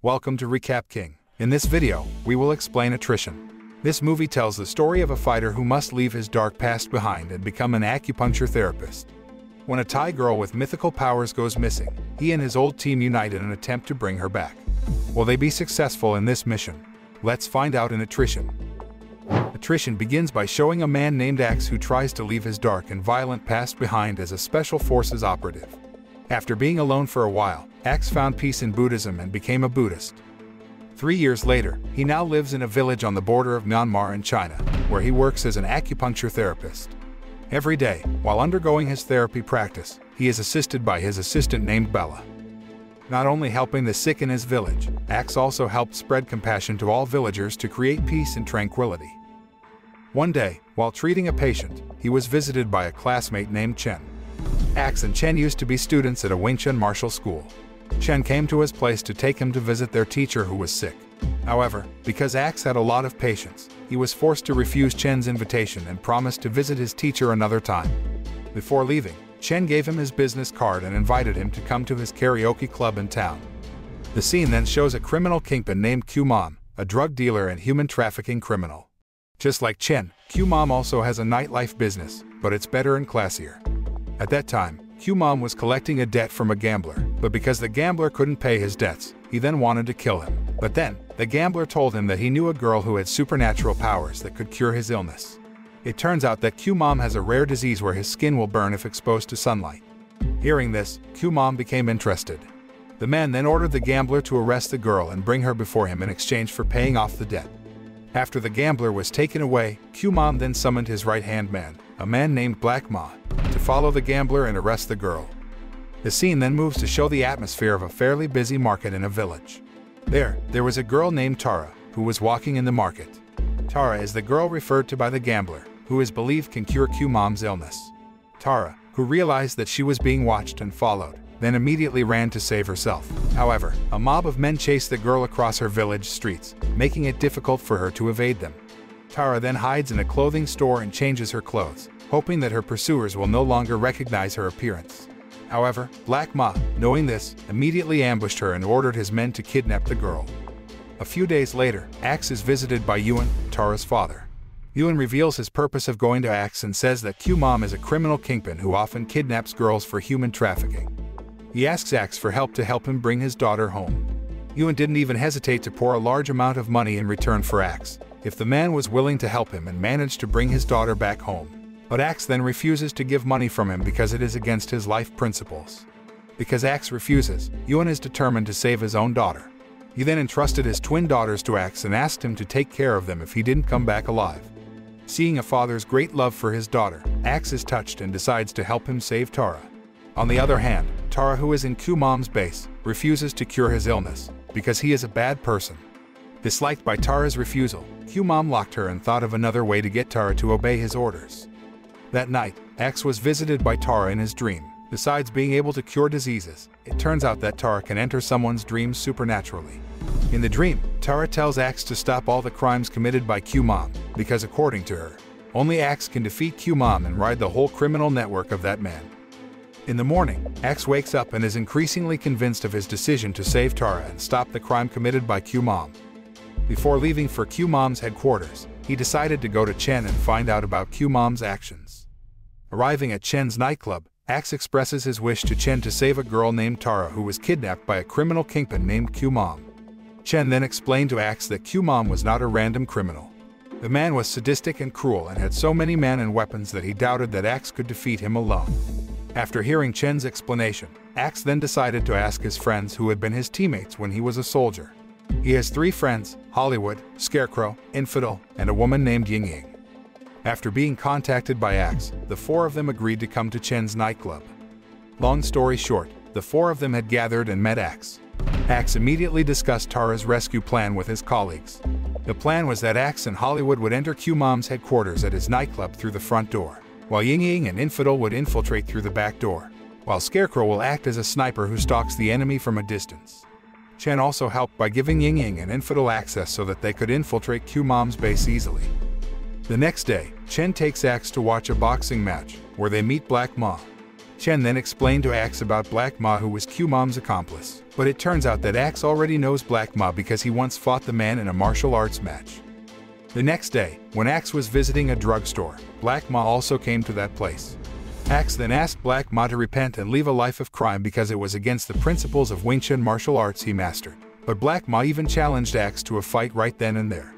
Welcome to Recap King. In this video, we will explain attrition. This movie tells the story of a fighter who must leave his dark past behind and become an acupuncture therapist. When a Thai girl with mythical powers goes missing, he and his old team unite in an attempt to bring her back. Will they be successful in this mission? Let's find out in Attrition. Attrition begins by showing a man named Axe who tries to leave his dark and violent past behind as a special forces operative. After being alone for a while, Axe found peace in Buddhism and became a Buddhist. 3 years later, he now lives in a village on the border of Myanmar and China, where he works as an acupuncture therapist. Every day, while undergoing his therapy practice, he is assisted by his assistant named Bella. Not only helping the sick in his village, Axe also helped spread compassion to all villagers to create peace and tranquility. One day, while treating a patient, he was visited by a classmate named Chen. Axe and Chen used to be students at a Wing Chun martial school. Chen came to his place to take him to visit their teacher who was sick. However, because Axe had a lot of patience, he was forced to refuse Chen's invitation and promised to visit his teacher another time. Before leaving, Chen gave him his business card and invited him to come to his karaoke club in town. The scene then shows a criminal kingpin named Q-Mom, a drug dealer and human trafficking criminal. Just like Chen, Q-Mom also has a nightlife business, but it's better and classier. At that time, Q-Mom was collecting a debt from a gambler, but because the gambler couldn't pay his debts, he then wanted to kill him. But then, the gambler told him that he knew a girl who had supernatural powers that could cure his illness. It turns out that Q-Mom has a rare disease where his skin will burn if exposed to sunlight. Hearing this, Q-Mom became interested. The man then ordered the gambler to arrest the girl and bring her before him in exchange for paying off the debt. After the gambler was taken away, Q-Mom then summoned his right-hand man, a man named Black Ma, to follow the gambler and arrest the girl. The scene then moves to show the atmosphere of a fairly busy market in a village. There was a girl named Tara, who was walking in the market. Tara is the girl referred to by the gambler, who is believed can cure Q-Mom's illness. Tara, who realized that she was being watched and followed, then immediately ran to save herself. However, a mob of men chased the girl across her village streets, making it difficult for her to evade them. Tara then hides in a clothing store and changes her clothes, hoping that her pursuers will no longer recognize her appearance. However, Black Ma, knowing this, immediately ambushed her and ordered his men to kidnap the girl. A few days later, Axe is visited by Yuan, Tara's father. Yuan reveals his purpose of going to Axe and says that Q-Mom is a criminal kingpin who often kidnaps girls for human trafficking. He asks Axe for help to help him bring his daughter home. Yuan didn't even hesitate to pour a large amount of money in return for Axe, if the man was willing to help him and manage to bring his daughter back home. But Axe then refuses to give money from him because it is against his life principles. Because Axe refuses, Yuan is determined to save his own daughter. He then entrusted his twin daughters to Axe and asked him to take care of them if he didn't come back alive. Seeing a father's great love for his daughter, Axe is touched and decides to help him save Tara. On the other hand, Tara, who is in Q-Mom's base, refuses to cure his illness, because he is a bad person. Disliked by Tara's refusal, Q-Mom locked her and thought of another way to get Tara to obey his orders. That night, Axe was visited by Tara in his dream. Besides being able to cure diseases, it turns out that Tara can enter someone's dreams supernaturally. In the dream, Tara tells Axe to stop all the crimes committed by Q-Mom, because according to her, only Axe can defeat Q-Mom and ride the whole criminal network of that man. In the morning, Axe wakes up and is increasingly convinced of his decision to save Tara and stop the crime committed by Q-Mom. Before leaving for Q-Mom's headquarters, he decided to go to Chen and find out about Q-Mom's actions. Arriving at Chen's nightclub, Axe expresses his wish to Chen to save a girl named Tara who was kidnapped by a criminal kingpin named Q-Mom. Chen then explained to Axe that Q-Mom was not a random criminal. The man was sadistic and cruel and had so many men and weapons that he doubted that Axe could defeat him alone. After hearing Chen's explanation, Axe then decided to ask his friends who had been his teammates when he was a soldier. He has 3 friends: Hollywood, Scarecrow, Infidel, and a woman named Ying Ying. After being contacted by Axe, the 4 of them agreed to come to Chen's nightclub. Long story short, the 4 of them had gathered and met Axe. Axe immediately discussed Tara's rescue plan with his colleagues. The plan was that Axe and Hollywood would enter Q-Mom's headquarters at his nightclub through the front door, while Ying Ying and Infidel would infiltrate through the back door, while Scarecrow will act as a sniper who stalks the enemy from a distance. Chen also helped by giving Ying Ying and Infidel access so that they could infiltrate Q-Mom's base easily. The next day, Chen takes Axe to watch a boxing match, where they meet Black Ma. Chen then explained to Axe about Black Ma, who was Q-Mom's accomplice, but it turns out that Axe already knows Black Ma because he once fought the man in a martial arts match. The next day, when Axe was visiting a drugstore, Black Ma also came to that place. Axe then asked Black Ma to repent and leave a life of crime because it was against the principles of Wing Chun martial arts he mastered. But Black Ma even challenged Axe to a fight right then and there.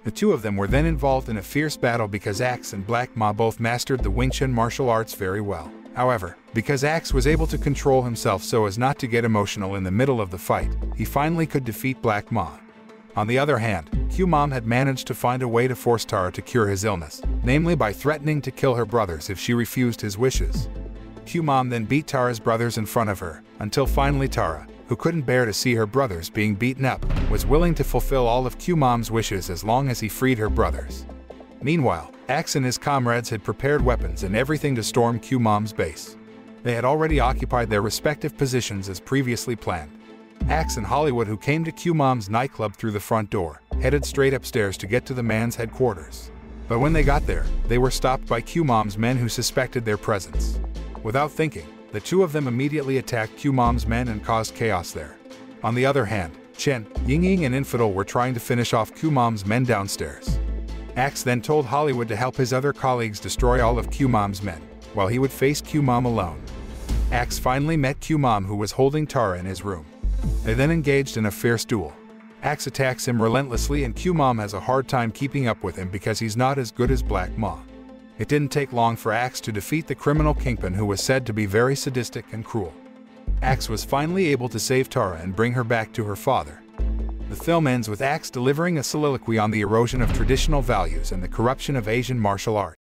The two of them were then involved in a fierce battle because Axe and Black Ma both mastered the Wing Chun martial arts very well. However, because Axe was able to control himself so as not to get emotional in the middle of the fight, he finally could defeat Black Ma. On the other hand, Q-Mom had managed to find a way to force Tara to cure his illness, namely by threatening to kill her brothers if she refused his wishes. Q-Mom then beat Tara's brothers in front of her, until finally Tara, who couldn't bear to see her brothers being beaten up, was willing to fulfill all of Q-Mom's wishes as long as he freed her brothers. Meanwhile, Axe and his comrades had prepared weapons and everything to storm Q-Mom's base. They had already occupied their respective positions as previously planned. Axe and Hollywood, who came to Q-Mom's nightclub through the front door, headed straight upstairs to get to the man's headquarters. But when they got there, they were stopped by Q-Mom's men who suspected their presence. Without thinking, the two of them immediately attacked Q-Mom's men and caused chaos there. On the other hand, Chen, Ying and Infidel were trying to finish off Q-Mom's men downstairs. Axe then told Hollywood to help his other colleagues destroy all of Q-Mom's men, while he would face Q-Mom alone. Axe finally met Q-Mom, who was holding Tara in his room. They then engaged in a fierce duel. Axe attacks him relentlessly and Q-Mom has a hard time keeping up with him because he's not as good as Black Ma. It didn't take long for Axe to defeat the criminal kingpin, who was said to be very sadistic and cruel. Axe was finally able to save Tara and bring her back to her father. The film ends with Axe delivering a soliloquy on the erosion of traditional values and the corruption of Asian martial arts.